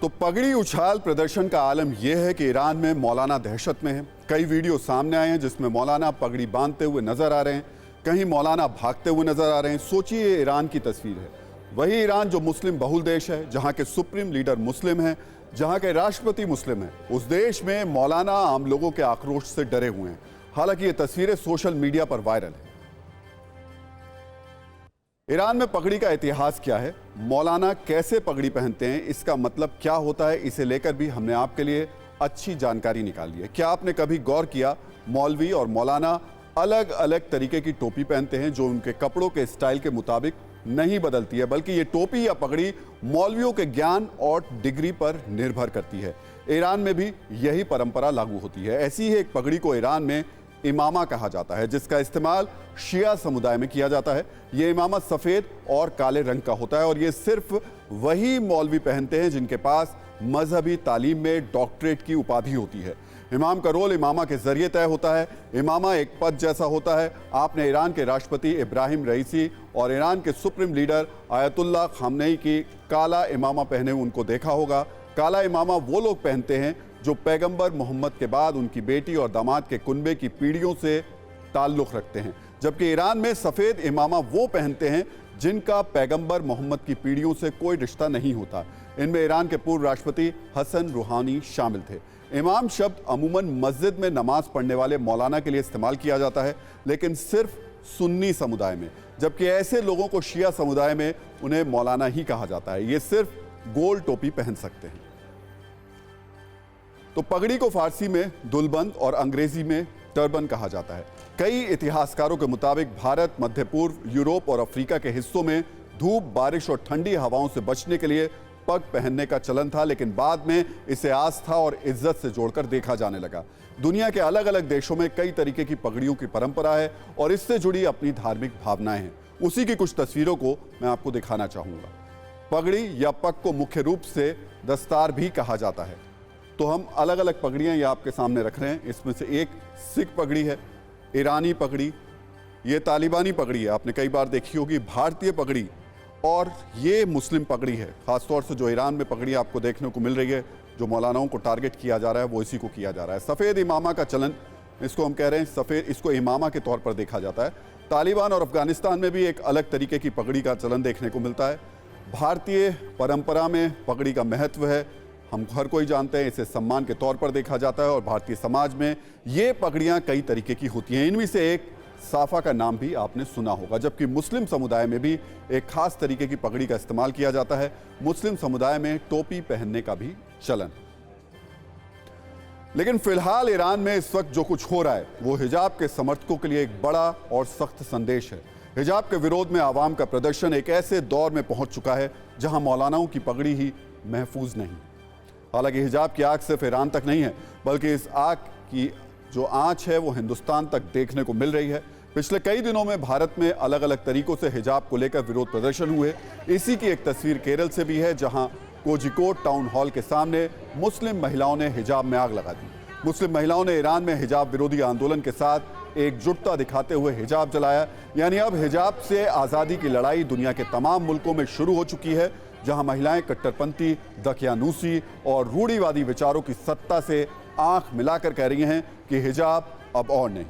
तो पगड़ी उछाल प्रदर्शन का आलम यह है कि ईरान में मौलाना दहशत में है। कई वीडियो सामने आए हैं जिसमें मौलाना पगड़ी बांधते हुए नजर आ रहे हैं, कहीं मौलाना भागते हुए नजर आ रहे हैं। सोचिए ये ईरान की तस्वीर है, वही ईरान जो मुस्लिम बहुल देश है, जहां के सुप्रीम लीडर मुस्लिम हैं, जहां के राष्ट्रपति मुस्लिम हैं। उस देश में मौलाना आम लोगों के आक्रोश से डरे हुए हैं। हालांकि ये तस्वीरें सोशल मीडिया पर वायरल है। ईरान में पगड़ी का इतिहास क्या है, मौलाना कैसे पगड़ी पहनते हैं, इसका मतलब क्या होता है, इसे लेकर भी हमने आपके लिए अच्छी जानकारी निकाली है। क्या आपने कभी गौर किया, मौलवी और मौलाना अलग अलग तरीके की टोपी पहनते हैं जो उनके कपड़ों के स्टाइल के मुताबिक नहीं बदलती है, बल्कि ये टोपी या पगड़ी मौलवियों के ज्ञान और डिग्री पर निर्भर करती है। ईरान में भी यही परंपरा लागू होती है। ऐसी ही एक पगड़ी को ईरान में इमामा कहा जाता है, जिसका इस्तेमाल शिया समुदाय में किया जाता है। ये इमामा सफ़ेद और काले रंग का होता है और ये सिर्फ वही मौलवी पहनते हैं जिनके पास मजहबी तालीम में डॉक्टरेट की उपाधि होती है। इमाम का रोल इमामा के जरिए तय होता है। इमामा एक पद जैसा होता है। आपने ईरान के राष्ट्रपति इब्राहिम रईसी और ईरान के सुप्रीम लीडर आयतुल्लाह खामनेई की काला इमामा पहने उनको देखा होगा। काला इमामा वो लोग पहनते हैं जो पैगंबर मोहम्मद के बाद उनकी बेटी और दामाद के कुनबे की पीढ़ियों से ताल्लुक़ रखते हैं, जबकि ईरान में सफ़ेद इमामा वो पहनते हैं जिनका पैगंबर मोहम्मद की पीढ़ियों से कोई रिश्ता नहीं होता। इनमें ईरान के पूर्व राष्ट्रपति हसन रूहानी शामिल थे। इमाम शब्द अमूमन मस्जिद में नमाज पढ़ने वाले मौलाना के लिए इस्तेमाल किया जाता है, लेकिन सिर्फ सुन्नी समुदाय में, जबकि ऐसे लोगों को शिया समुदाय में उन्हें मौलाना ही कहा जाता है। ये सिर्फ गोल टोपी पहन सकते हैं। तो पगड़ी को फारसी में दुलबंद और अंग्रेजी में टर्बन कहा जाता है। कई इतिहासकारों के मुताबिक भारत, मध्य पूर्व, यूरोप और अफ्रीका के हिस्सों में धूप, बारिश और ठंडी हवाओं से बचने के लिए पग पहनने का चलन था, लेकिन बाद में इसे आस्था और इज्जत से जोड़कर देखा जाने लगा। दुनिया के अलग अलग देशों में कई तरीके की पगड़ियों की परंपरा है और इससे जुड़ी अपनी धार्मिक भावनाएं हैं। उसी की कुछ तस्वीरों को मैं आपको दिखाना चाहूँगा। पगड़ी या पग को मुख्य रूप से दस्तार भी कहा जाता है। तो हम अलग अलग पगड़ियाँ ये आपके सामने रख रहे हैं। इसमें से एक सिख पगड़ी है, ईरानी पगड़ी, ये तालिबानी पगड़ी है, आपने कई बार देखी होगी, भारतीय पगड़ी, और ये मुस्लिम पगड़ी है। ख़ासतौर से जो ईरान में पगड़ी आपको देखने को मिल रही है, जो मौलानाओं को टारगेट किया जा रहा है, वो इसी को किया जा रहा है। सफ़ेद इमामा का चलन, इसको हम कह रहे हैं सफ़ेद, इसको इमामा के तौर पर देखा जाता है। तालिबान और अफ़गानिस्तान में भी एक अलग तरीके की पगड़ी का चलन देखने को मिलता है। भारतीय परंपरा में पगड़ी का महत्व है, हम हर कोई जानते हैं, इसे सम्मान के तौर पर देखा जाता है और भारतीय समाज में ये पगड़ियाँ कई तरीके की होती हैं। इनमें से एक साफा का नाम भी आपने सुना होगा, जबकि मुस्लिम समुदाय में भी एक खास तरीके की पगड़ी का इस्तेमाल किया जाता है। मुस्लिम समुदाय में टोपी पहनने का भी चलन। लेकिन फिलहाल ईरान में इस वक्त जो कुछ हो रहा है वो हिजाब के समर्थकों के लिए एक बड़ा और सख्त संदेश है। हिजाब के विरोध में आवाम का प्रदर्शन एक ऐसे दौर में पहुंच चुका है जहां मौलानाओं की पगड़ी ही महफूज नहीं। हालांकि हिजाब की आग सिर्फ ईरान तक नहीं है, बल्कि इस आग की जो आंच है वो हिंदुस्तान तक देखने को मिल रही है। पिछले कई दिनों में भारत में अलग अलग तरीकों से हिजाब को लेकर विरोध प्रदर्शन हुए। इसी की एक तस्वीर केरल से भी है, जहां कोझिकोड टाउन हॉल के सामने मुस्लिम महिलाओं ने हिजाब में आग लगा दी। मुस्लिम महिलाओं ने ईरान में हिजाब विरोधी आंदोलन के साथ एकजुटता दिखाते हुए हिजाब जलाया। यानी अब हिजाब से आज़ादी की लड़ाई दुनिया के तमाम मुल्कों में शुरू हो चुकी है, जहां महिलाएं कट्टरपंथी, दकियानूसी और रूढ़िवादी विचारों की सत्ता से आंख मिलाकर कह रही हैं कि हिजाब अब और नहीं।